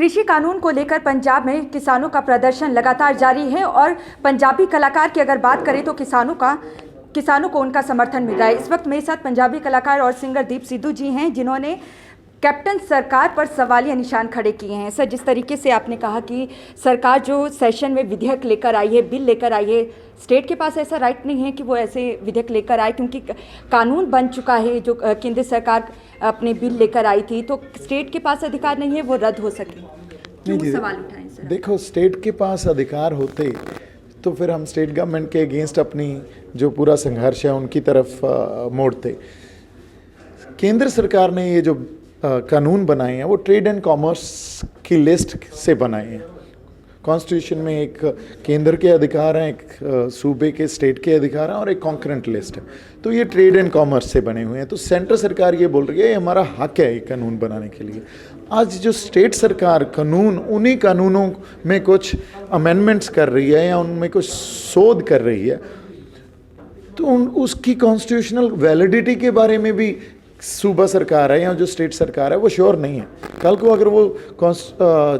कृषि कानून को लेकर पंजाब में किसानों का प्रदर्शन लगातार जारी है और पंजाबी कलाकार की अगर बात करें तो किसानों को उनका समर्थन मिल रहा है। इस वक्त मेरे साथ पंजाबी कलाकार और सिंगर दीप सिद्धू जी हैं, जिन्होंने कैप्टन सरकार पर सवालिया निशान खड़े किए हैं। सर, जिस तरीके से आपने कहा कि सरकार जो सेशन में विधेयक लेकर आई है, बिल लेकर आई है, स्टेट के पास ऐसा राइट नहीं है कि वो ऐसे विधेयक लेकर आए, क्योंकि कानून बन चुका है। जो केंद्र सरकार अपने बिल लेकर आई थी, तो स्टेट के पास अधिकार नहीं है वो रद्द हो सके। क्यों सवाल उठाएं सर? देखो, स्टेट के पास अधिकार होते तो फिर हम स्टेट गवर्नमेंट के अगेंस्ट अपनी जो पूरा संघर्ष है उनकी तरफ मोड़ते। केंद्र सरकार ने ये जो कानून बनाए हैं वो ट्रेड एंड कॉमर्स की लिस्ट से बनाए हैं। कॉन्स्टिट्यूशन में एक केंद्र के अधिकार हैं, एक सूबे के स्टेट के अधिकार हैं और एक कॉन्करेंट लिस्ट है। तो ये ट्रेड एंड कॉमर्स से बने हुए हैं। तो सेंट्रल सरकार ये बोल रही है ये हमारा हक है ये कानून बनाने के लिए। आज जो स्टेट सरकार कानून, उन्हीं कानूनों में कुछ अमेंडमेंट्स कर रही है या उनमें कुछ शोध कर रही है, तो उसकी कॉन्स्टिट्यूशनल वैलिडिटी के बारे में भी सूबा सरकार है या जो स्टेट सरकार है वो श्योर नहीं है। कल को अगर वो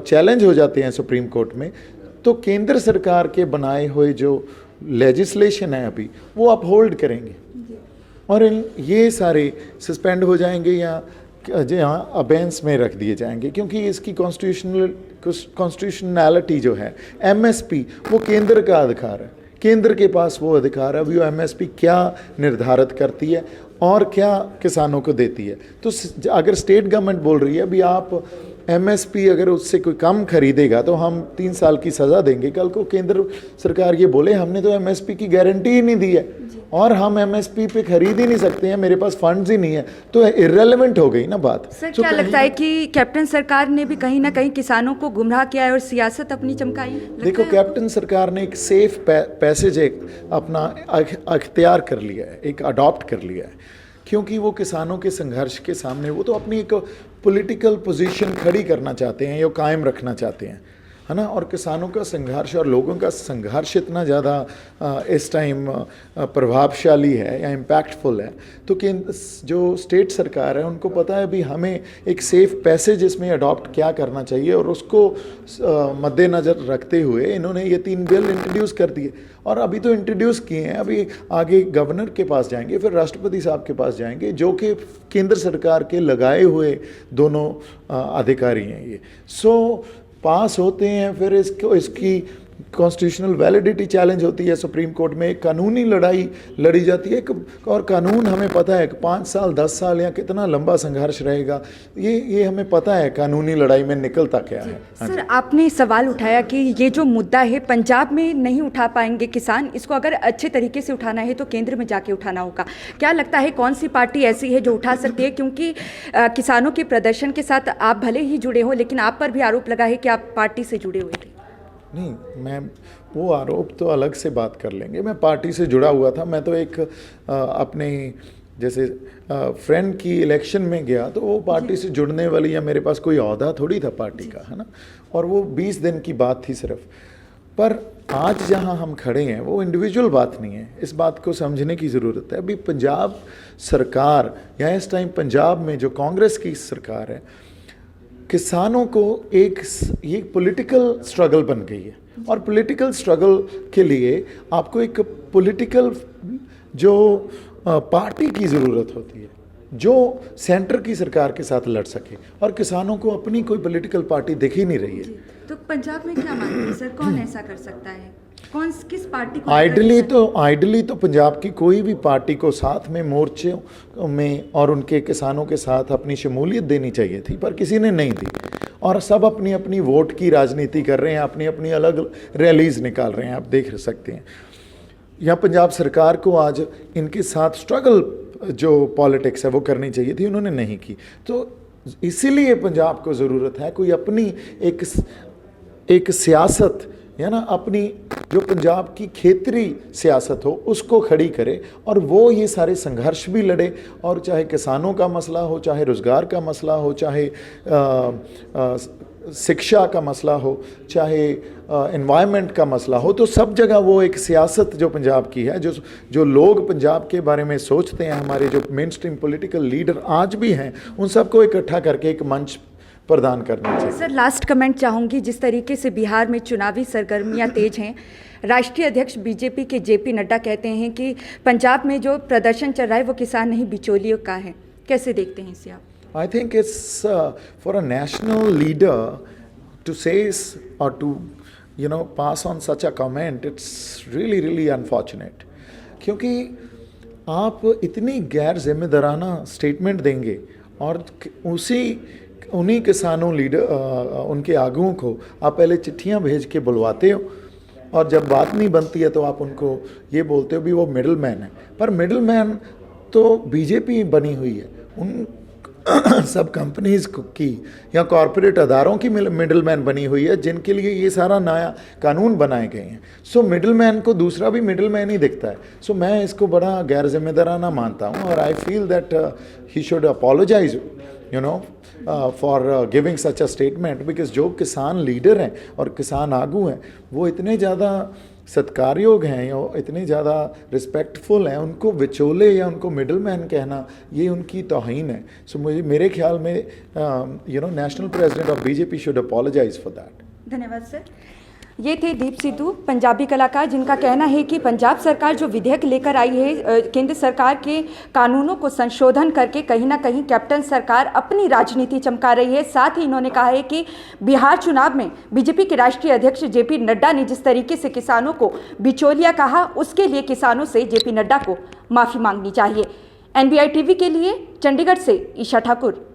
चैलेंज हो जाते हैं सुप्रीम कोर्ट में, तो केंद्र सरकार के बनाए हुए जो लेजिस्लेशन है अभी वो अपहोल्ड करेंगे और ये सारे सस्पेंड हो जाएंगे या यहाँ अबेंस में रख दिए जाएंगे, क्योंकि इसकी कॉन्स्टिट्यूशनैलिटी जो है, एमएसपी वो केंद्र का अधिकार है। केंद्र के पास वो अधिकार है, वो एमएसपी क्या निर्धारित करती है और क्या किसानों को देती है। तो अगर स्टेट गवर्नमेंट बोल रही है अभी आप एमएसपी अगर उससे कोई कम खरीदेगा तो हम 3 साल की सज़ा देंगे, कल को केंद्र सरकार ये बोले हमने तो एमएसपी की गारंटी ही नहीं दी है और हम एमएसपी पे खरीद ही नहीं सकते हैं, मेरे पास फंड्स ही नहीं है, तो इररेलेवेंट हो गई ना बात। सर, क्या लगता है कि कैप्टन सरकार ने भी कहीं ना कहीं किसानों को गुमराह किया है और सियासत अपनी चमकाई है? देखो, कैप्टन सरकार ने एक सेफ पैसेज अपना अख्तियार कर लिया है, एक अडॉप्ट कर लिया है, क्योंकि वो किसानों के संघर्ष के सामने वो तो अपनी एक पॉलिटिकल पोजीशन खड़ी करना चाहते हैं या कायम रखना चाहते हैं, है ना। और किसानों का संघर्ष और लोगों का संघर्ष इतना ज़्यादा इस टाइम प्रभावशाली है या इम्पैक्टफुल है, तो कि जो स्टेट सरकार है उनको पता है भी हमें एक सेफ पैसेज इसमें अडॉप्ट क्या करना चाहिए, और उसको मद्देनज़र रखते हुए इन्होंने ये 3 बिल इंट्रोड्यूस कर दिए। और अभी तो इंट्रोड्यूस किए हैं, अभी आगे गवर्नर के पास जाएंगे, फिर राष्ट्रपति साहब के पास जाएंगे, जो कि केंद्र सरकार के लगाए हुए दोनों अधिकारी हैं ये। पास होते हैं, फिर इसकी कॉन्स्टिट्यूशनल वैलिडिटी चैलेंज होती है सुप्रीम कोर्ट में, एक कानूनी लड़ाई लड़ी जाती है। और कानून हमें पता है कि 5 साल 10 साल या कितना लंबा संघर्ष रहेगा, ये हमें पता है कानूनी लड़ाई में निकलता क्या है। सर, आपने सवाल उठाया कि ये जो मुद्दा है पंजाब में नहीं उठा पाएंगे किसान, इसको अगर अच्छे तरीके से उठाना है तो केंद्र में जाके उठाना होगा। क्या लगता है कौन सी पार्टी ऐसी है जो उठा सकती है? क्योंकि किसानों के प्रदर्शन के साथ आप भले ही जुड़े हो, लेकिन आप पर भी आरोप लगा है कि आप पार्टी से जुड़े हुए थे। नहीं, मैं वो आरोप तो अलग से बात कर लेंगे। मैं पार्टी से जुड़ा हुआ था, मैं तो एक अपने जैसे फ्रेंड की इलेक्शन में गया तो वो पार्टी से जुड़ने वाली या मेरे पास कोई ओहदा थोड़ी था पार्टी का, है ना। और वो 20 दिन की बात थी सिर्फ। पर आज जहाँ हम खड़े हैं वो इंडिविजुअल बात नहीं है, इस बात को समझने की ज़रूरत है। अभी पंजाब सरकार या इस टाइम पंजाब में जो कांग्रेस की सरकार है, किसानों को ये पॉलिटिकल स्ट्रगल बन गई है, और पॉलिटिकल स्ट्रगल के लिए आपको एक पॉलिटिकल जो पार्टी की ज़रूरत होती है जो सेंटर की सरकार के साथ लड़ सके, और किसानों को अपनी कोई पॉलिटिकल पार्टी दिख ही नहीं रही है। तो पंजाब में क्या मानते हैं सर, कौन ऐसा कर सकता है? किस पार्टी को? आइडली तो पंजाब की कोई भी पार्टी को साथ में मोर्चे में और उनके किसानों के साथ अपनी शमूलियत देनी चाहिए थी, पर किसी ने नहीं दी, और सब अपनी अपनी वोट की राजनीति कर रहे हैं, अपनी अपनी अलग रैलीज निकाल रहे हैं। आप देख सकते हैं यहाँ पंजाब सरकार को आज इनके साथ स्ट्रगल जो पॉलिटिक्स है वो करनी चाहिए थी, उन्होंने नहीं की। तो इसीलिए पंजाब को ज़रूरत है कोई अपनी एक सियासत, है ना, अपनी जो पंजाब की क्षेत्रीय सियासत हो उसको खड़ी करे, और वो ये सारे संघर्ष भी लड़े, और चाहे किसानों का मसला हो, चाहे रोज़गार का मसला हो, चाहे शिक्षा का मसला हो, चाहे एनवायरनमेंट का मसला हो, तो सब जगह वो एक सियासत जो पंजाब की है, जो लोग पंजाब के बारे में सोचते हैं, हमारे जो मेन स्ट्रीम पॉलिटिकल लीडर आज भी हैं, उन सबको इकट्ठा करके एक मंच प्रदान करनी चाहिए। सर लास्ट कमेंट चाहूँगी, जिस तरीके से बिहार में चुनावी सरगर्मियाँ तेज हैं, राष्ट्रीय अध्यक्ष बीजेपी के जेपी नड्डा कहते हैं कि पंजाब में जो प्रदर्शन चल रहा है वो किसान नहीं बिचौलियों का है, कैसे देखते हैं इसे आप? I think it's for a national leader to say or to pass on such a comment, it's really unfortunate. क्योंकि आप इतनी गैर जिम्मेदाराना स्टेटमेंट देंगे और उन्हीं किसानों लीडर उनके आगुओं को आप पहले चिट्ठियां भेज के बुलवाते हो और जब बात नहीं बनती है तो आप उनको ये बोलते हो भी वो मिडल मैन है। पर मिडल मैन तो बीजेपी बनी हुई है, उन सब कंपनीज की या कॉरपोरेट अदारों की मिडल मैन बनी हुई है जिनके लिए ये सारा नया कानून बनाए गए हैं। सो मिडल मैन को दूसरा भी मिडल मैन ही दिखता है। सो मैं इसको बड़ा गैर जिम्मेदाराना मानता हूँ और I feel that he should apologize for giving such a statement, because जो किसान लीडर हैं और किसान आगू हैं वो इतने ज़्यादा सत्कारयोग हैं या इतने ज़्यादा रिस्पेक्टफुल हैं, उनको विचोले या उनको मिडल मैन कहना ये उनकी तौहीन है। सो मेरे ख्याल में national president of BJP should apologize for that. धन्यवाद सर। ये थे दीप सिद्धू, पंजाबी कलाकार, जिनका कहना है कि पंजाब सरकार जो विधेयक लेकर आई है, केंद्र सरकार के कानूनों को संशोधन करके कहीं ना कहीं कैप्टन सरकार अपनी राजनीति चमका रही है। साथ ही इन्होंने कहा है कि बिहार चुनाव में बीजेपी के राष्ट्रीय अध्यक्ष जेपी नड्डा ने जिस तरीके से किसानों को बिचौलिया कहा, उसके लिए किसानों से जेपी नड्डा को माफ़ी मांगनी चाहिए। NBI टीवी के लिए चंडीगढ़ से ईशा ठाकुर।